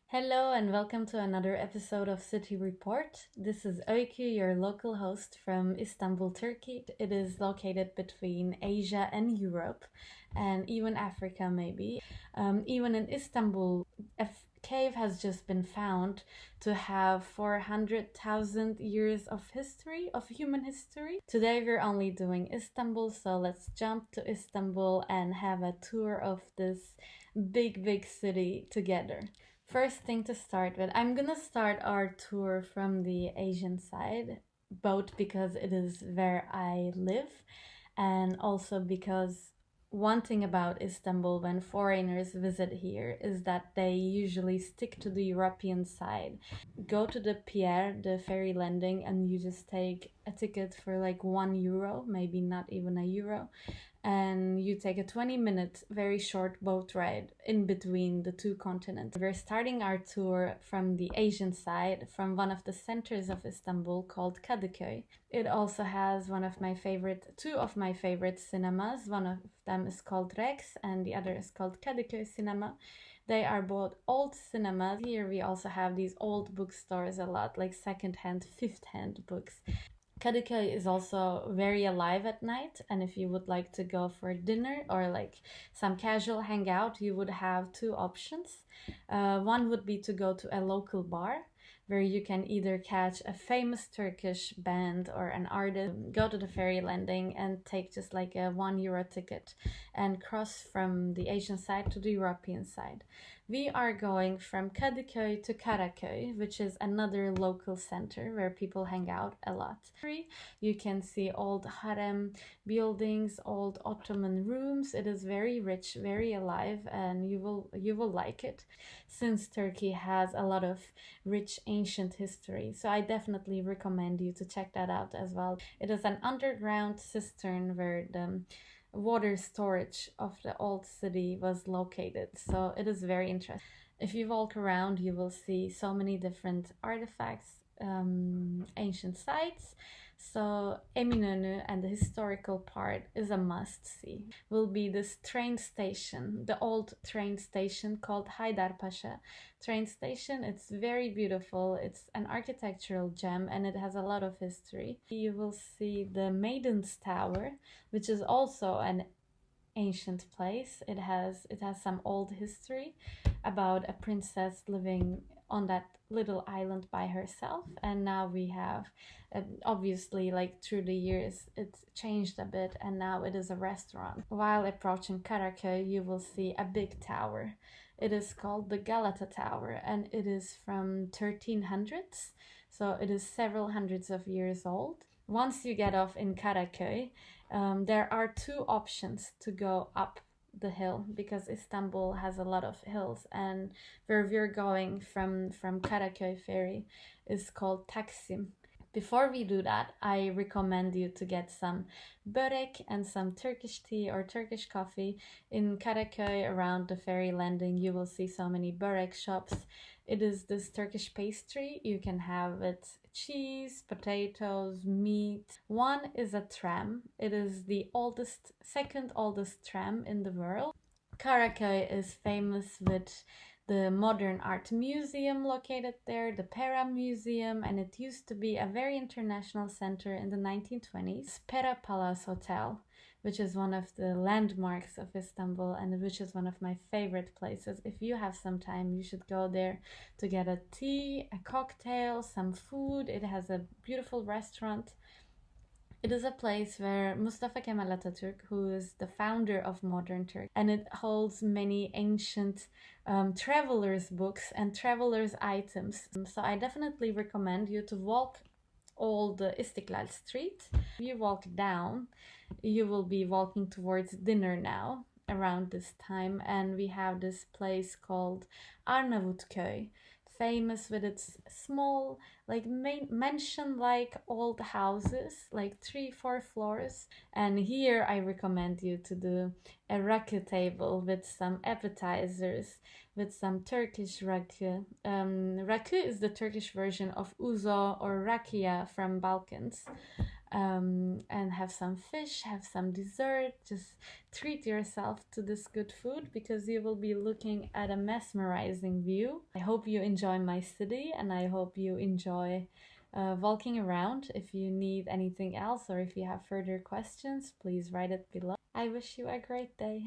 Hello and welcome to another episode of City Report. This is Öykü, your local host from Istanbul, Turkey. It is located between Asia and Europe and even Africa, maybe. Even in Istanbul, cave has just been found to have 400,000 years of history, of human history. Today we're only doing Istanbul, so let's jump to Istanbul and have a tour of this big city together. First thing to start with, I'm gonna start our tour from the Asian side, both because it is where I live and also because one thing about Istanbul when foreigners visit here is that they usually stick to the European side. Go to the pier, the ferry landing, and you just take a ticket for like €1, maybe not even €1, and you take a 20-minute very short boat ride in between the two continents. We're starting our tour from the Asian side, from one of the centers of Istanbul called Kadıköy. It also has two of my favorite cinemas. One of them is called Rex and the other is called Kadıköy Cinema. They are both old cinemas. Here we also have these old bookstores a lot, like second-hand, fifth-hand books. Kadıköy is also very alive at night, and if you would like to go for dinner or like some casual hangout, you would have two options. One would be to go to a local bar where you can either catch a famous Turkish band or an artist, go to the ferry landing and take just like a €1 ticket and cross from the Asian side to the European side. We are going from Kadıköy to Karaköy, which is another local center where people hang out a lot. You can see old harem buildings, old Ottoman rooms. It is very rich, very alive, and you will like it, since Turkey has a lot of rich ancient history. So I definitely recommend you to check that out as well. It is an underground cistern where the water storage of the old city was located, so it is very interesting. If you walk around, you will see so many different artifacts, ancient sites. So Eminönü and the historical part is a must-see. Will be this train station, the old train station called Haydarpaşa train station. It's very beautiful. It's an architectural gem and it has a lot of history. You will see the Maiden's Tower, which is also an ancient place. It has some old history about a princess living on that little island by herself, and now we have obviously, like, through the years it's changed a bit and now it is a restaurant. While approaching Karaköy, you will see a big tower. It is called the Galata Tower and it is from 1300s, so it is several hundreds of years old. Once you get off in Karaköy, there are two options to go up the hill, because Istanbul has a lot of hills, and where we're going from Karaköy ferry is called Taksim. Before we do that, I recommend you to get some börek and some Turkish tea or Turkish coffee. In Karaköy, around the ferry landing, you will see so many börek shops. It is this Turkish pastry. You can have it cheese, potatoes, meat. One is a tram. It is the second oldest tram in the world. Karaköy is famous with the Modern Art Museum located there, the Pera Museum, and it used to be a very international center in the 1920s. Pera Palace Hotel, which is one of the landmarks of Istanbul and which is one of my favorite places. If you have some time, you should go there to get a tea, a cocktail, some food. It has a beautiful restaurant. It is a place where Mustafa Kemal Atatürk, who is the founder of modern Turkey, and it holds many ancient travelers' books and travelers' items. So I definitely recommend you to walk all the Istiklal Street. If you walk down, you will be walking towards dinner now around this time, and we have this place called Arnavutköy, famous with its small, like, mansion-like old houses, like 3-4 floors. And here I recommend you to do a rakı table with some appetizers, with some Turkish rakı. Rakı is the Turkish version of uzo or rakia from Balkans. and have some fish, have some dessert. Just treat yourself to this good food because you will be looking at a mesmerizing view. I hope you enjoy my city and I hope you enjoy walking around. If you need anything else or if you have further questions, please write it below. I wish you a great day.